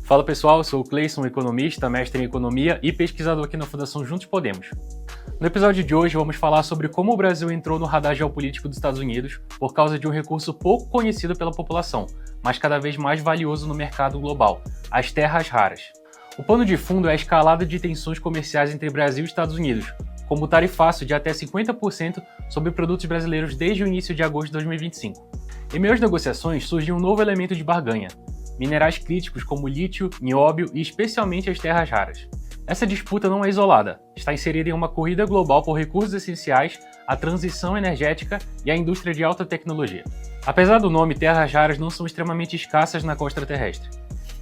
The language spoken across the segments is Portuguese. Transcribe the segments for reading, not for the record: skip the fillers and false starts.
Fala pessoal, eu sou o Cleison, economista, mestre em economia e pesquisador aqui na Fundação Juntos Podemos. No episódio de hoje vamos falar sobre como o Brasil entrou no radar geopolítico dos Estados Unidos por causa de um recurso pouco conhecido pela população, mas cada vez mais valioso no mercado global, as terras raras. O pano de fundo é a escalada de tensões comerciais entre Brasil e Estados Unidos, como o tarifaço de até 50% sobre produtos brasileiros desde o início de agosto de 2025. Em meio às negociações surgiu um novo elemento de barganha: minerais críticos como lítio, nióbio e especialmente as terras raras. Essa disputa não é isolada, está inserida em uma corrida global por recursos essenciais, a transição energética e a indústria de alta tecnologia. Apesar do nome, terras raras não são extremamente escassas na costa terrestre.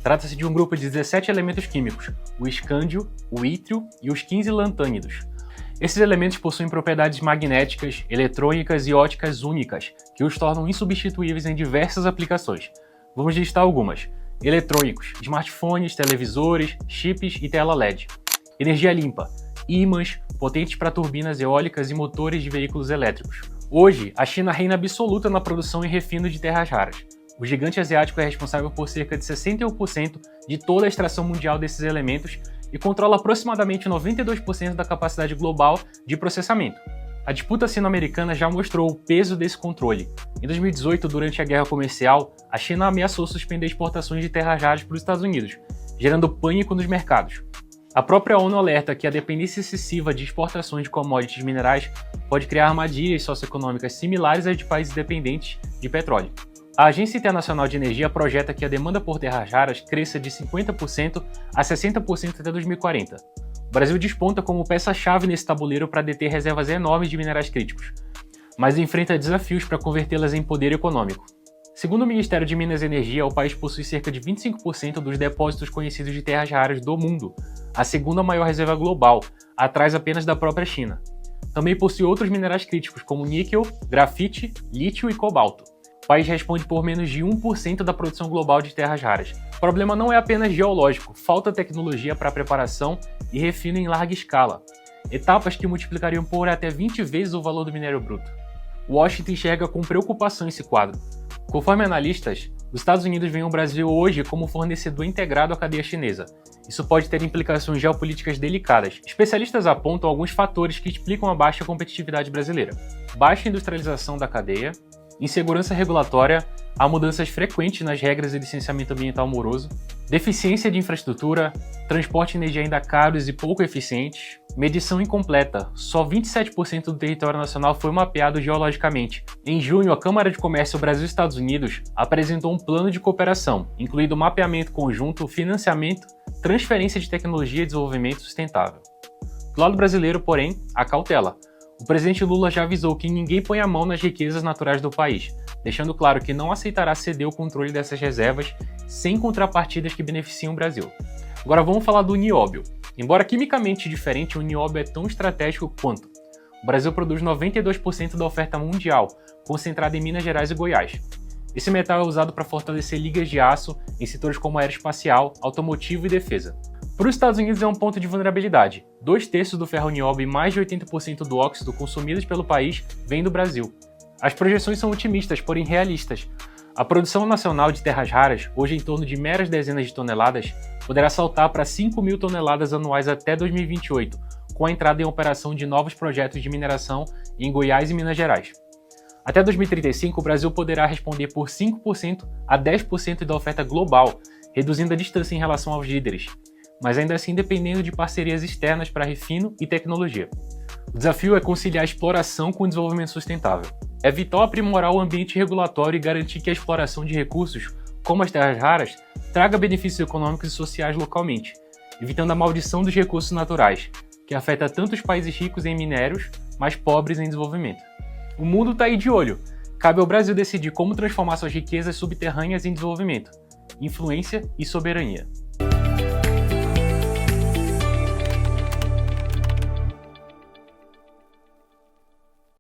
Trata-se de um grupo de 17 elementos químicos, o escândio, o ítrio e os 15 lantânidos. Esses elementos possuem propriedades magnéticas, eletrônicas e ópticas únicas, que os tornam insubstituíveis em diversas aplicações. Vamos listar algumas: eletrônicos, smartphones, televisores, chips e tela LED. Energia limpa, ímãs, potentes para turbinas eólicas e motores de veículos elétricos. Hoje, a China reina absoluta na produção e refino de terras raras. O gigante asiático é responsável por cerca de 61% de toda a extração mundial desses elementos e controla aproximadamente 92% da capacidade global de processamento. A disputa sino-americana já mostrou o peso desse controle. Em 2018, durante a guerra comercial, a China ameaçou suspender exportações de terras raras para os Estados Unidos, gerando pânico nos mercados. A própria ONU alerta que a dependência excessiva de exportações de commodities minerais pode criar armadilhas socioeconômicas similares às de países dependentes de petróleo. A Agência Internacional de Energia projeta que a demanda por terras raras cresça de 50% a 60% até 2040. O Brasil desponta como peça-chave nesse tabuleiro para deter reservas enormes de minerais críticos, mas enfrenta desafios para convertê-las em poder econômico. Segundo o Ministério de Minas e Energia, o país possui cerca de 25% dos depósitos conhecidos de terras raras do mundo, a segunda maior reserva global, atrás apenas da própria China. Também possui outros minerais críticos como níquel, grafite, lítio e cobalto. O país responde por menos de 1% da produção global de terras raras. O problema não é apenas geológico, falta tecnologia para preparação e refino em larga escala, etapas que multiplicariam por até 20 vezes o valor do minério bruto. Washington enxerga com preocupação esse quadro. Conforme analistas, os Estados Unidos veem o Brasil hoje como fornecedor integrado à cadeia chinesa. Isso pode ter implicações geopolíticas delicadas. Especialistas apontam alguns fatores que explicam a baixa competitividade brasileira: baixa industrialização da cadeia, insegurança regulatória, há mudanças frequentes nas regras de licenciamento ambiental moroso, deficiência de infraestrutura, transporte e energia ainda caros e pouco eficientes, medição incompleta, só 27% do território nacional foi mapeado geologicamente. Em junho, a Câmara de Comércio Brasil-Estados Unidos apresentou um plano de cooperação, incluindo mapeamento conjunto, financiamento, transferência de tecnologia e desenvolvimento sustentável. Do lado brasileiro, porém, há cautela. O presidente Lula já avisou que ninguém põe a mão nas riquezas naturais do país, deixando claro que não aceitará ceder o controle dessas reservas sem contrapartidas que beneficiem o Brasil. Agora vamos falar do nióbio. Embora quimicamente diferente, o nióbio é tão estratégico quanto. O Brasil produz 92% da oferta mundial, concentrada em Minas Gerais e Goiás. Esse metal é usado para fortalecer ligas de aço em setores como aeroespacial, automotivo e defesa. Para os Estados Unidos é um ponto de vulnerabilidade. 2/3 do ferro nióbio e mais de 80% do óxido consumidos pelo país vem do Brasil. As projeções são otimistas, porém realistas. A produção nacional de terras raras, hoje em torno de meras dezenas de toneladas, poderá saltar para 5.000 toneladas anuais até 2028, com a entrada em operação de novos projetos de mineração em Goiás e Minas Gerais. Até 2035, o Brasil poderá responder por 5% a 10% da oferta global, reduzindo a distância em relação aos líderes, mas ainda assim dependendo de parcerias externas para refino e tecnologia. O desafio é conciliar a exploração com o desenvolvimento sustentável. É vital aprimorar o ambiente regulatório e garantir que a exploração de recursos, como as terras raras, traga benefícios econômicos e sociais localmente, evitando a maldição dos recursos naturais, que afeta tanto os países ricos em minérios, mas pobres em desenvolvimento. O mundo está aí de olho. Cabe ao Brasil decidir como transformar suas riquezas subterrâneas em desenvolvimento, influência e soberania.